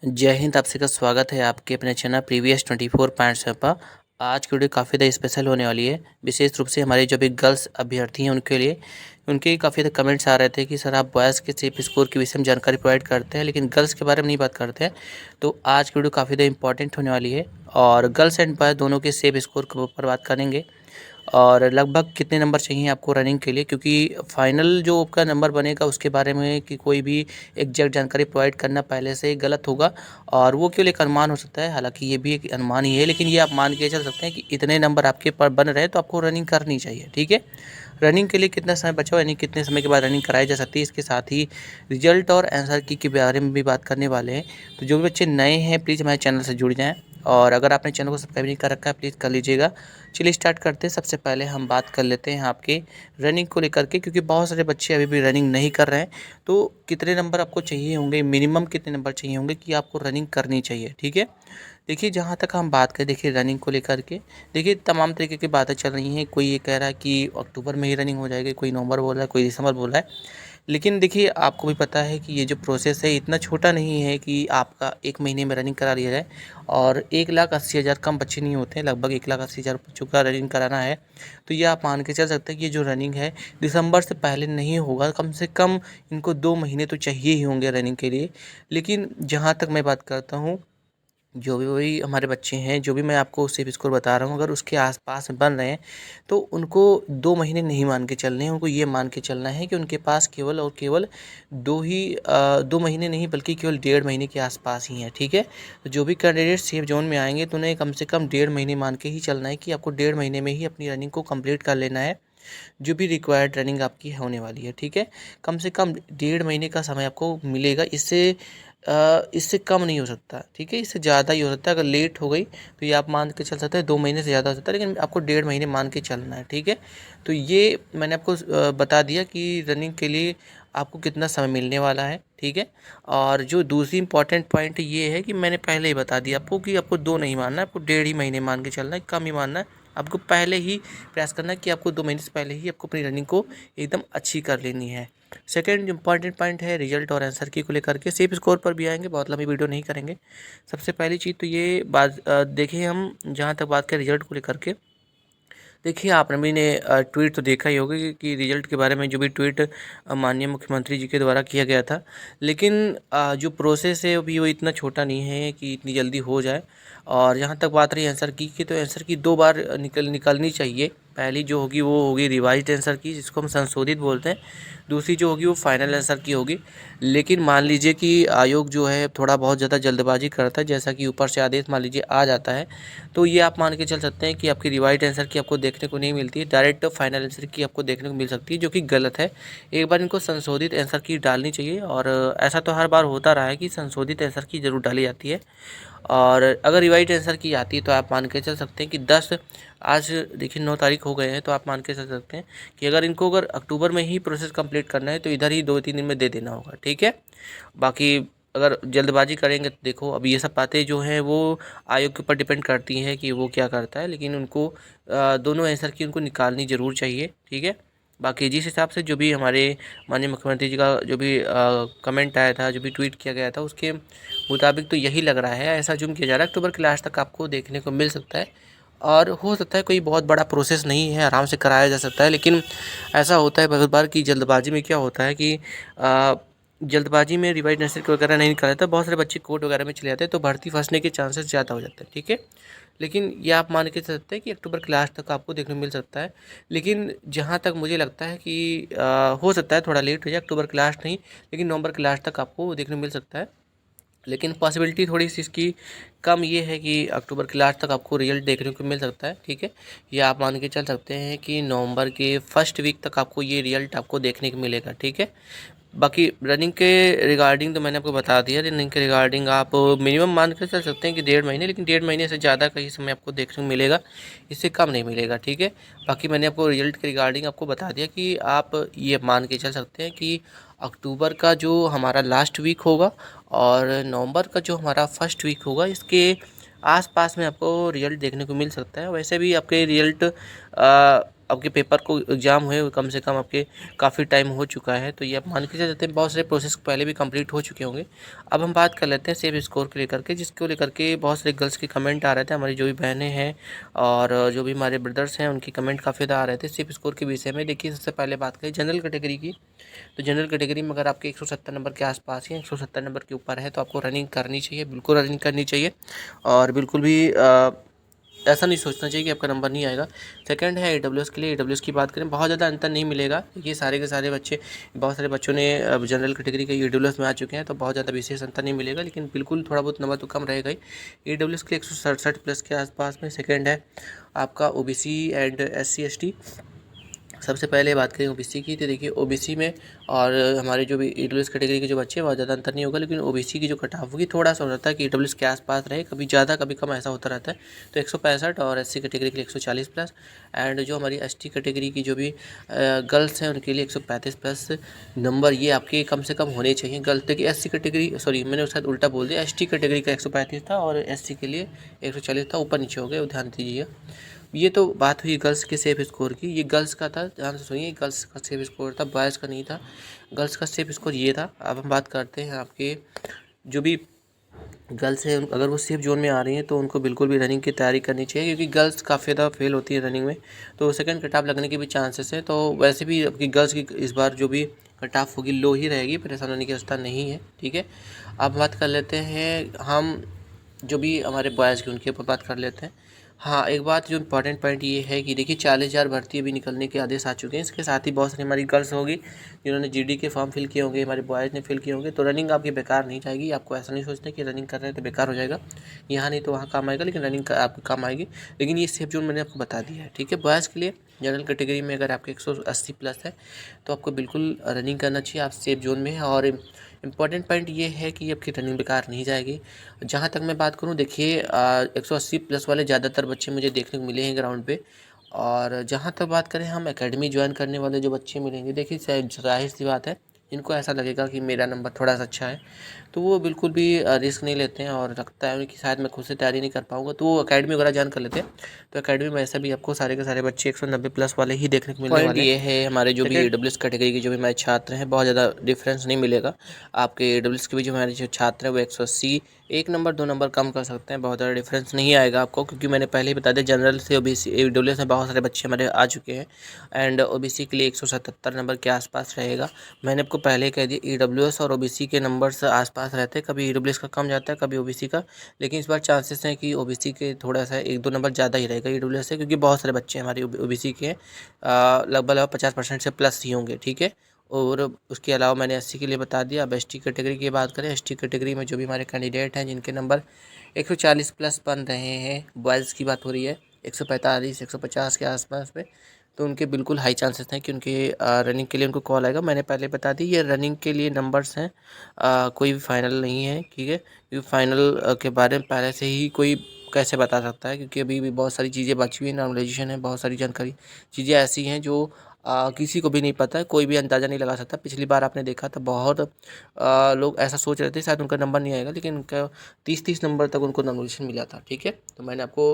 जय हिंद। आप सभी का स्वागत है आपके अपने चैनल प्रीवियस 24 पॉइंट्स पर। आज की वीडियो काफ़ी ज़्यादा स्पेशल होने वाली है। विशेष रूप से हमारे जो भी गर्ल्स अभ्यर्थी हैं उनके लिए। उनके काफ़ी ज़्यादा कमेंट्स आ रहे थे कि सर आप बॉयज़ के सेफ स्कोर के विषय में जानकारी प्रोवाइड करते हैं लेकिन गर्ल्स के बारे में नहीं बात करते हैं। तो आज की वीडियो काफ़ी ज़्यादा इंपॉर्टेंट होने वाली है और गर्ल्स एंड बॉयज़ दोनों के सेफ स्कोर के ऊपर बात करेंगे और लगभग कितने नंबर चाहिए आपको रनिंग के लिए, क्योंकि फाइनल जो आपका नंबर बनेगा उसके बारे में कि कोई भी एग्जैक्ट जानकारी प्रोवाइड करना पहले से ही गलत होगा और वो केवल एक अनुमान हो सकता है। हालांकि ये भी एक अनुमान ही है, लेकिन ये आप मान के चल सकते हैं कि इतने नंबर आपके पर बन रहे हैं तो आपको रनिंग करनी चाहिए। ठीक है, रनिंग के लिए कितना समय बचा हो यानी कितने समय के बाद रनिंग कराई जा सकती है, इसके साथ ही रिजल्ट और आंसर की के बारे में भी बात करने वाले हैं। तो जो भी बच्चे नए हैं प्लीज़ हमारे चैनल से जुड़ जाएँ और अगर आपने चैनल को सब्सक्राइब नहीं कर रखा है प्लीज़ कर लीजिएगा। चलिए स्टार्ट करते हैं। सबसे पहले हम बात कर लेते हैं आपके रनिंग को लेकर के, क्योंकि बहुत सारे बच्चे अभी भी रनिंग नहीं कर रहे हैं। तो कितने नंबर आपको चाहिए होंगे, मिनिमम कितने नंबर चाहिए होंगे कि आपको रनिंग करनी चाहिए। ठीक है, देखिए जहाँ तक हम बात करें, देखिए रनिंग को लेकर के देखिए तमाम तरीके की बातें चल रही हैं। कोई ये कह रहा है कि अक्टूबर में ही रनिंग हो जाएगी, कोई नवंबर बोल रहा है, कोई दिसंबर बोल रहा है। लेकिन देखिए आपको भी पता है कि ये जो प्रोसेस है इतना छोटा नहीं है कि आपका 1 महीने में रनिंग करा लिया जाए। और 1,80,000 कम बच्चे नहीं होते हैं, लगभग 1,80,000 बच्चों का रनिंग कराना है। तो ये आप मान के चल सकते हैं कि ये जो रनिंग है दिसंबर से पहले नहीं होगा। कम से कम इनको 2 महीने तो चाहिए ही होंगे रनिंग के लिए। लेकिन जहाँ तक मैं बात करता हूँ, जो भी वही हमारे बच्चे हैं, जो भी मैं आपको सेफ स्कोर बता रहा हूँ, अगर उसके आसपास में बन रहे हैं तो उनको 2 महीने नहीं मान के चलने हैं। उनको ये मान के चलना है कि उनके पास केवल और केवल 2 महीने नहीं बल्कि केवल 1.5 महीने के आसपास ही हैं। ठीक है, तो जो भी कैंडिडेट सेफ जोन में आएंगे तो उन्हें कम से कम 1.5 महीने मान के ही चलना है कि आपको 1.5 महीने में ही अपनी रनिंग को कंप्लीट कर लेना है, जो भी रिक्वायर्ड रनिंग आपकी होने वाली है। ठीक है, कम से कम 1.5 महीने का समय आपको मिलेगा। इससे कम नहीं हो सकता। ठीक है, इससे ज़्यादा ही हो सकता है। अगर लेट हो गई तो ये आप मान के चल सकते हैं 2 महीने से ज़्यादा हो सकता है, लेकिन आपको 1.5 महीने मान के चलना है। ठीक है, तो ये मैंने आपको बता दिया कि रनिंग के लिए आपको कितना समय मिलने वाला है। ठीक है, और जो दूसरी इंपॉर्टेंट पॉइंट ये है कि मैंने पहले ही बता दिया आपको कि आपको 2 नहीं मानना है, आपको 1.5 ही महीने मान के चलना है, कम ही मानना है। आपको पहले ही प्रयास करना है कि आपको 2 महीने से पहले ही आपको अपनी रनिंग को एकदम अच्छी कर लेनी है। सेकंड इंपॉर्टेंट पॉइंट है रिजल्ट और आंसर की को लेकर के। सेफ स्कोर पर भी आएंगे, बहुत लंबी वीडियो नहीं करेंगे। सबसे पहली चीज़ तो ये बात देखिए, हम जहाँ तक बात करें रिजल्ट को लेकर के, देखिए आपने भी ने ट्वीट तो देखा ही होगा कि रिजल्ट के बारे में जो भी ट्वीट माननीय मुख्यमंत्री जी के द्वारा किया गया था। लेकिन जो प्रोसेस है अभी वो इतना छोटा नहीं है कि इतनी जल्दी हो जाए। और जहाँ तक बात रही आंसर की तो आंसर की 2 बार निकलनी चाहिए। पहली जो होगी वो होगी रिवाइज्ड आंसर की, जिसको हम संशोधित बोलते हैं। दूसरी जो होगी वो फाइनल आंसर की होगी। लेकिन मान लीजिए कि आयोग जो है थोड़ा बहुत ज़्यादा जल्दबाजी करता है, जैसा कि ऊपर से आदेश मान लीजिए आ जाता है, तो ये आप मान के चल सकते हैं कि आपकी रिवाइज्ड आंसर की आपको देखने को नहीं मिलती है, डायरेक्ट फाइनल आंसर की आपको देखने को मिल सकती है, जो कि गलत है। एक बार इनको संशोधित आंसर की डालनी चाहिए और ऐसा तो हर बार होता रहा है कि संशोधित आंसर की ज़रूर डाली जाती है। और अगर रिवाइज्ड आंसर की आती है तो आप मान के चल सकते हैं कि 10 आज देखिए 9 तारीख हो गए हैं, तो आप मान के चल सकते हैं कि अगर अक्टूबर में ही प्रोसेस कंप्लीट करना है तो इधर ही 2-3 दिन में दे देना होगा। ठीक है, बाकी अगर जल्दबाजी करेंगे तो देखो अभी ये सब बातें जो हैं वो आयोग के ऊपर डिपेंड करती हैं कि वो क्या करता है। लेकिन उनको दोनों आंसर की उनको निकालनी ज़रूर चाहिए। ठीक है, बाकी जिस हिसाब से जो भी हमारे माननीय मुख्यमंत्री जी का जो भी कमेंट आया था, जो भी ट्वीट किया गया था, उसके मुताबिक तो यही लग रहा है, ऐसा जूम किया जा रहा है अक्टूबर के लास्ट तक आपको देखने को मिल सकता है। और हो सकता है कोई बहुत बड़ा प्रोसेस नहीं है, आराम से कराया जा सकता है। लेकिन ऐसा होता है बहुत बार कि जल्दबाजी में क्या होता है कि जल्दबाजी में रिवाइज नर्सरी वगैरह नहीं निकाला जाता, बहुत सारे बच्चे कोर्ट वगैरह में चले जाते हैं, तो भर्ती फंसने के चांसेस ज़्यादा हो जाते हैं। ठीक है, लेकिन ये आप मान के चल सकते हैं कि अक्टूबर के लास्ट तक आपको देखने को मिल सकता है। लेकिन जहाँ तक मुझे लगता है कि हो सकता है थोड़ा लेट हो जाए, अक्टूबर के लास्ट नहीं लेकिन नवंबर के लास्ट तक आपको देखने को मिल सकता है। लेकिन पॉसिबिलिटी थोड़ी सी इसकी कम ये है कि अक्टूबर के लास्ट तक आपको रिजल्ट देखने को मिल सकता है। ठीक है, ये आप मान के चल सकते हैं कि नवंबर के फर्स्ट वीक तक आपको ये रिजल्ट आपको देखने को मिलेगा। ठीक है, बाकी रनिंग के रिगार्डिंग तो मैंने आपको बता दिया। रनिंग के रिगार्डिंग आप मिनिमम मान के चल सकते हैं कि 1.5 महीने, लेकिन 1.5 महीने से ज़्यादा का ही समय आपको देखने को मिलेगा, इससे कम नहीं मिलेगा। ठीक है, बाकी मैंने आपको रिजल्ट के रिगार्डिंग आपको बता दिया कि आप ये मान के चल सकते हैं कि अक्टूबर का जो हमारा लास्ट वीक होगा और नवंबर का जो हमारा फर्स्ट वीक होगा, इसके आसपास में आपको रिजल्ट देखने को मिल सकता है। वैसे भी आपके रिजल्ट आपके पेपर को एग्ज़ाम हुए कम से कम आपके काफ़ी टाइम हो चुका है, तो ये आप मान के चल सकते हैं बहुत सारे प्रोसेस पहले भी कंप्लीट हो चुके होंगे। अब हम बात कर लेते हैं सेफ स्कोर को लेकर के, जिसको लेकर के बहुत सारे गर्ल्स के कमेंट आ रहे थे। हमारी जो भी बहनें हैं और जो भी हमारे ब्रदर्स हैं उनकी कमेंट काफ़ी ज़्यादा आ रहे थे सेफ स्कोर के विषय में। देखिए सबसे पहले बात करें जनरल कैटेगरी की, तो जनरल कैटेगरी में अगर आपके 170 नंबर के आसपास या 170 नंबर के ऊपर है तो आपको रनिंग करनी चाहिए, बिल्कुल रनिंग करनी चाहिए और बिल्कुल भी ऐसा नहीं सोचना चाहिए कि आपका नंबर नहीं आएगा। सेकंड है AWS के लिए। AWS की बात करें बहुत ज़्यादा अंतर नहीं मिलेगा, ये सारे के सारे बच्चे, बहुत सारे बच्चों ने जनरल कैटेगरी के AWS में आ चुके हैं, तो बहुत ज़्यादा विशेष अंतर नहीं मिलेगा, लेकिन बिल्कुल थोड़ा बहुत नंबर तो कम रहेगा ही। AWS के लिए 167 प्लस के आसपास में। सेकेंड है आपका OBC एंड SC ST। सबसे पहले बात करें OBC की, तो देखिए OBC में और हमारे जो भी AWS कैटेगरी के जो बच्चे हैं बहुत ज़्यादा अंतर नहीं होगा, लेकिन OBC की जो कट ऑफ होगी थोड़ा सा हो जाता है कि AWS के आसपास रहे, कभी ज़्यादा कभी कम ऐसा होता रहता है। तो 165 और SC कैटेगरी के लिए 140 प्लस, एंड जो हमारी ST कैटेगरी की जो भी गर्ल्स हैं उनके लिए 135 प्लस नंबर ये आपके कम से कम होने चाहिए। गर्ल्स देखिए SC कैटेगरी, सॉरी मैंने उसके साथ उल्टा बोल दिया, ST कैटेगरी का 135 था और SC के लिए 140 था, ऊपर नीचे हो गए, ध्यान दीजिए। ये तो बात हुई गर्ल्स के सेफ स्कोर की, ये गर्ल्स का था, ध्यान से सुनिए, गर्ल्स का सेफ स्कोर था, बॉयज़ का नहीं था। गर्ल्स का सेफ स्कोर ये था। अब हम बात करते हैं आपके जो भी गर्ल्स हैं, अगर वो सेफ जोन में आ रही हैं तो उनको बिल्कुल भी रनिंग की तैयारी करनी चाहिए, क्योंकि गर्ल्स काफ़ी ज़्यादा फेल होती है रनिंग में, तो सेकंड कट ऑफ लगने के भी चांसेस हैं। तो वैसे भी आपकी गर्ल्स की इस बार जो भी कट ऑफ होगी लो ही रहेगी, परेशान होने की आवश्यकता नहीं है, ठीक है। अब बात कर लेते हैं हम जो भी हमारे बॉयज़ की, उनके ऊपर बात कर लेते हैं। हाँ, एक बात जो इम्पॉर्टेंट पॉइंट ये है कि देखिए 40,000 भर्ती अभी निकलने के आदेश आ चुके हैं। इसके साथ ही बहुत सारी हमारी गर्ल्स होगी जिन्होंने GD के फॉर्म फिल किए होंगे, हमारे बॉयज़ ने फिल किए होंगे, तो रनिंग आपकी बेकार नहीं जाएगी। आपको ऐसा नहीं सोचना कि रनिंग कर रहे हैं तो बेकार हो जाएगा, यहाँ नहीं तो वहाँ काम आएगा, लेकिन रनिंग का आपको काम आएगी। लेकिन ये सेफ जोन मैंने आपको बता दिया है, ठीक है। बॉयज़ के लिए जनरल कैटेगरी में अगर आपके 180 प्लस है तो आपको बिल्कुल रनिंग करना चाहिए, आप सेफ जोन में हैं। और इम्पॉर्टेंट पॉइंट ये है कि आपकी रनिंग बेकार नहीं जाएगी। जहाँ तक मैं बात करूँ, देखिए 180 प्लस वाले ज़्यादातर बच्चे मुझे देखने को मिले हैं ग्राउंड पे। और जहाँ तक बात करें हम एकेडमी ज्वाइन करने वाले जो बच्चे मिलेंगे, देखिए जाहिर सी बात है, जिनको ऐसा लगेगा कि मेरा नंबर थोड़ा सा अच्छा है तो वो बिल्कुल भी रिस्क नहीं लेते हैं और लगता है कि शायद मैं खुद से तैयारी नहीं कर पाऊँगा, तो वो एकेडमी वगैरह ज्वाइन कर लेते हैं। तो एकेडमी में ऐसा भी आपको सारे के सारे बच्चे 190 प्लस वाले ही देखने को मिलने वाले हैं। ये है हमारे जो भी AWS कैटेगरी के जो भी हमारे छात्र हैं, बहुत ज़्यादा डिफरेंस नहीं मिलेगा। आपके AWS के भी जो हमारे जो छात्र हैं वो 180 1 नंबर 2 नंबर कम कर सकते हैं, बहुत ज़्यादा डिफरेंस नहीं आएगा आपको, क्योंकि मैंने पहले ही बता दिया जनरल से OBC AWS में बहुत सारे बच्चे हमारे आ चुके हैं। एंड OBC के लिए 177 नंबर के आसपास रहेगा। मैंने आपको पहले ही कह दिया AWS और OBC के नंबर्स आसपास रहते हैं, कभी AWS का कम जाता है कभी OBC का, लेकिन इस बार चांसेस हैं कि OBC के थोड़ा सा 1-2 नंबर ज़्यादा ही रहेगा AWS से, क्योंकि बहुत सारे बच्चे हमारे OBC के लगभग 50% से प्लस ही होंगे, ठीक है। और उसके अलावा मैंने SC के लिए बता दिया। अब ST कैटेगरी की बात करें, ST कैटेगरी में जो भी हमारे कैंडिडेट हैं जिनके नंबर 140 प्लस बन रहे हैं, बॉयज़ की बात हो रही है 145 150 के आसपास में, तो उनके बिल्कुल हाई चांसेस हैं कि उनके रनिंग के लिए उनको कॉल आएगा। मैंने पहले बता दी ये रनिंग के लिए नंबर्स हैं, कोई भी फाइनल नहीं है, ठीक है। क्योंकि फाइनल के बारे में पहले से ही कोई कैसे बता सकता है, क्योंकि अभी भी बहुत सारी चीज़ें बची हुई हैं, नॉर्मलाइजेशन है, बहुत सारी जानकारी चीज़ें ऐसी हैं जो किसी को भी नहीं पता है, कोई भी अंदाज़ा नहीं लगा सकता। पिछली बार आपने देखा था बहुत लोग ऐसा सोच रहे थे शायद उनका नंबर नहीं आएगा, लेकिन उनका 30-30 नंबर तक उनको नॉमिनेशन मिला था, ठीक है। तो मैंने आपको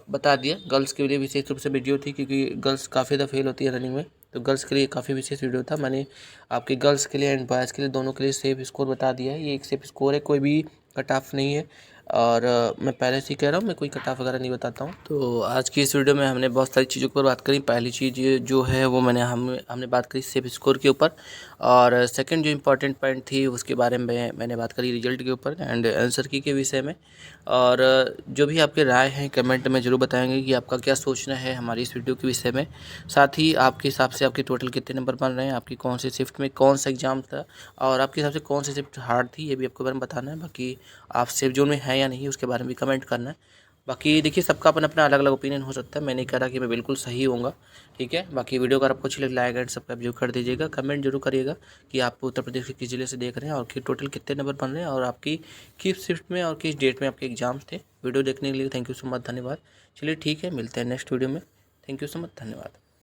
बता दिया। गर्ल्स के लिए विशेष रूप से वीडियो थी, क्योंकि गर्ल्स काफ़ी ज़्यादा फेल होती है रनिंग में, तो गर्ल्स के लिए काफ़ी विशेष वीडियो था। मैंने आपके गर्ल्स के लिए एंड बॉयज़ के लिए दोनों के लिए सेफ स्कोर बता दिया है। ये एक सेफ स्कोर है, कोई भी कट ऑफ नहीं है, और मैं पहले से ही कह रहा हूँ मैं कोई कट ऑफ वगैरह नहीं बताता हूँ। तो आज की इस वीडियो में हमने बहुत सारी चीज़ों पर बात करी। पहली चीज़ जो है वो हमने बात करी सेफ स्कोर के ऊपर, और सेकंड जो इम्पोर्टेंट पॉइंट थी उसके बारे में मैंने बात करी रिजल्ट के ऊपर एंड आंसर की के विषय में। और जो भी आपके राय हैं कमेंट में ज़रूर बताएंगे कि आपका क्या सोचना है हमारी इस वीडियो के विषय में। साथ ही आपके हिसाब से आपके टोटल कितने नंबर बन रहे हैं, आपकी कौन सी शिफ्ट में कौन सा एग्ज़ाम था, और आपके हिसाब से कौन सी शिफ्ट हार्ड थी, ये भी आपको बारे में बताना है। बाकी आप सेफ जोन में हैं या नहीं उसके बारे में भी कमेंट करना है। बाकी देखिए सबका अपना अपना अलग अलग ओपिनियन हो सकता है, मैं नहीं कह रहा कि मैं बिल्कुल सही होऊंगा, ठीक है। बाकी वीडियो अगर आपको अच्छी लगे लाइक एंड सब्सक्राइब जरूर कर दीजिएगा, कमेंट जरूर करिएगा कि आप उत्तर प्रदेश के किस जिले से देख रहे हैं और कि टोटल कितने नंबर बन रहे हैं और आपकी किस शिफ्ट में और किस डेट में आपके एग्जाम्स थे। वीडियो देखने के लिए थैंक यू सो मच, धन्यवाद। चलिए ठीक है, मिलते हैं नेक्स्ट वीडियो में। थैंक यू सो मच, धन्यवाद।